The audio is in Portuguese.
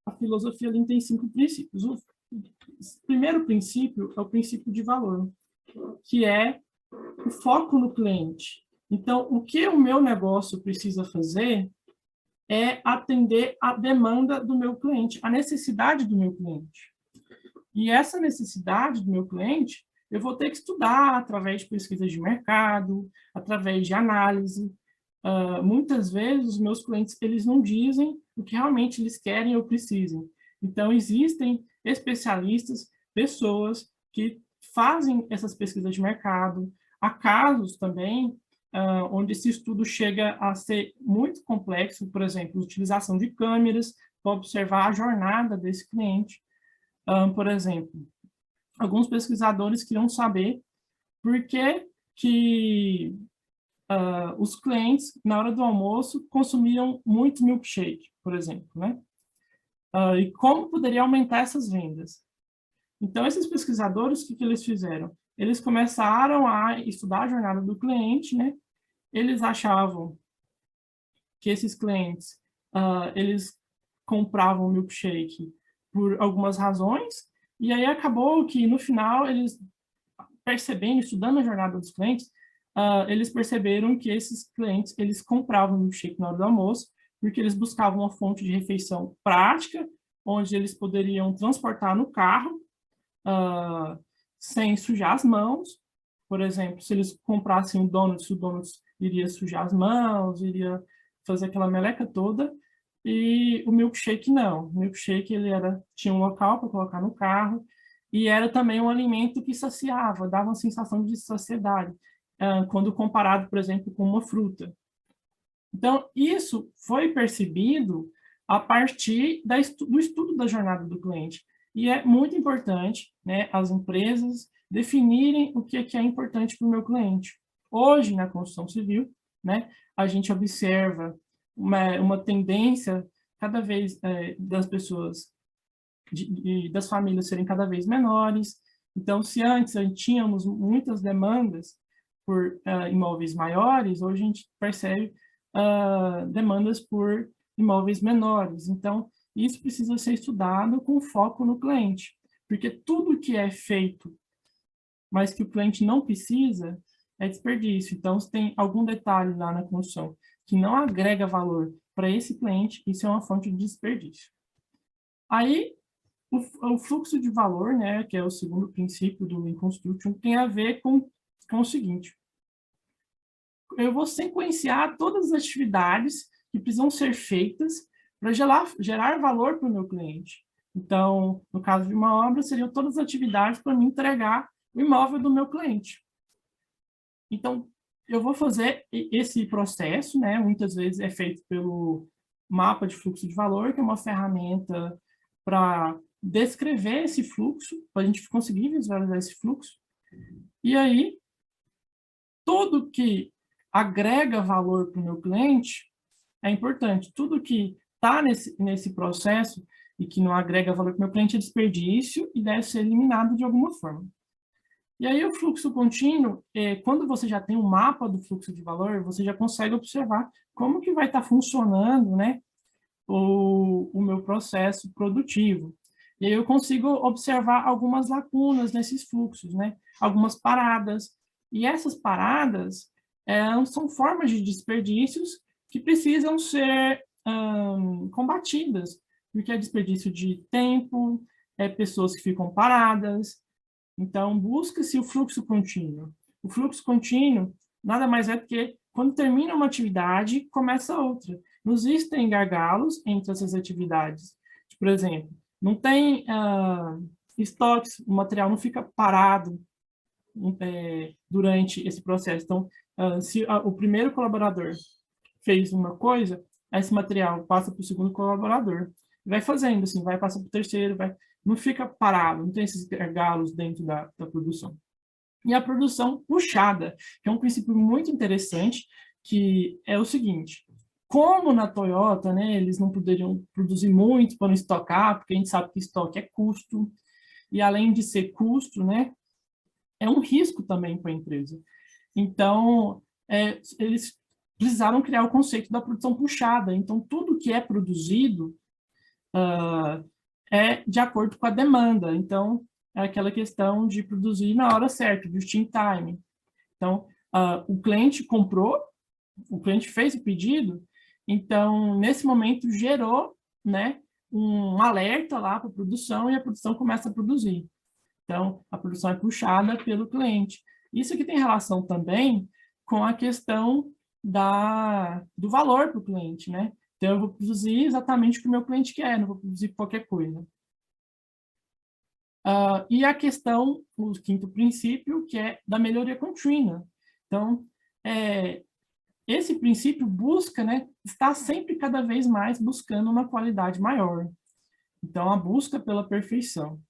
a filosofia Lean tem 5 princípios. O primeiro princípio é o princípio de valor, que é o foco no cliente. Então, o que o meu negócio precisa fazer é atender a demanda do meu cliente, a necessidade do meu cliente. E essa necessidade do meu cliente, eu vou ter que estudar através de pesquisa de mercado, através de análise. Muitas vezes, os meus clientes, eles não dizem o que realmente eles querem ou precisam. Então, existem especialistas, pessoas que fazem essas pesquisas de mercado. Há casos também onde esse estudo chega a ser muito complexo, por exemplo, utilização de câmeras para observar a jornada desse cliente. Por exemplo, alguns pesquisadores queriam saber por que os clientes, na hora do almoço, consumiam muito milkshake, por exemplo, né? E como poderia aumentar essas vendas. Então, esses pesquisadores, o que eles fizeram? Eles começaram a estudar a jornada do cliente, né? Eles achavam que esses clientes, eles compravam milkshake por algumas razões, e aí acabou que, no final, eles percebendo, estudando a jornada dos clientes, eles perceberam que esses clientes, eles compravam milkshake na hora do almoço, porque eles buscavam uma fonte de refeição prática, onde eles poderiam transportar no carro, sem sujar as mãos. Por exemplo, se eles comprassem o donuts iria sujar as mãos, iria fazer aquela meleca toda, e o milkshake não. O milkshake tinha um local para colocar no carro, e era também um alimento que saciava, dava uma sensação de saciedade, quando comparado, por exemplo, com uma fruta. Então, isso foi percebido a partir do estudo da jornada do cliente. E é muito importante, né, as empresas definirem o que é importante para o meu cliente. Hoje, na construção civil, né, a gente observa uma tendência cada vez das pessoas, das famílias serem cada vez menores. Então, se antes a gente tínhamos muitas demandas por imóveis maiores, hoje a gente percebe demandas por imóveis menores. Então, isso precisa ser estudado com foco no cliente, porque tudo que é feito, mas que o cliente não precisa, é desperdício. Então, se tem algum detalhe lá na construção que não agrega valor para esse cliente, isso é uma fonte de desperdício. Aí, o fluxo de valor, né, que é o segundo princípio do Lean Construction, tem a ver com o seguinte: eu vou sequenciar todas as atividades que precisam ser feitas para gerar valor para o meu cliente. Então, no caso de uma obra, seriam todas as atividades para me entregar o imóvel do meu cliente. Então, eu vou fazer esse processo, né? Muitas vezes é feito pelo mapa de fluxo de valor, que é uma ferramenta para descrever esse fluxo, para a gente conseguir visualizar esse fluxo. E aí, tudo que agrega valor para o meu cliente é importante. Tudo que está nesse processo e que não agrega valor para o meu cliente é desperdício e deve ser eliminado de alguma forma. E aí o fluxo contínuo, quando você já tem um mapa do fluxo de valor, você já consegue observar como que vai estar funcionando, né, o meu processo produtivo. E aí eu consigo observar algumas lacunas nesses fluxos, né, algumas paradas. E essas paradas são formas de desperdícios que precisam ser combatidas, porque é desperdício de tempo, pessoas que ficam paradas. Então, busca-se o fluxo contínuo. O fluxo contínuo nada mais é do que, quando termina uma atividade, começa outra. Não existem gargalos entre essas atividades. Por exemplo, não tem estoques, o material não fica parado durante esse processo. Então, se o primeiro colaborador fez uma coisa, esse material passa para o segundo colaborador. Vai fazendo assim, vai passar para o terceiro, não fica parado, não tem esses gargalos dentro da produção. E a produção puxada, que é um princípio muito interessante, que é o seguinte: como na Toyota, né, eles não poderiam produzir muito para não estocar, porque a gente sabe que estoque é custo, e além de ser custo, né, é um risco também para a empresa. Então, eles precisaram criar o conceito da produção puxada. Então, tudo que é produzido é de acordo com a demanda. Então, é aquela questão de produzir na hora certa, just in time. Então, o cliente comprou, o cliente fez o pedido, então, nesse momento, gerou, né, um alerta lá para a produção e a produção começa a produzir. Então, a produção é puxada pelo cliente. Isso aqui tem relação também com a questão do valor para o cliente, né? Então, eu vou produzir exatamente o que o meu cliente quer, não vou produzir qualquer coisa. E a questão, o quinto princípio, que é da melhoria contínua. Então, esse princípio busca, né, está sempre cada vez mais buscando uma qualidade maior. Então, a busca pela perfeição.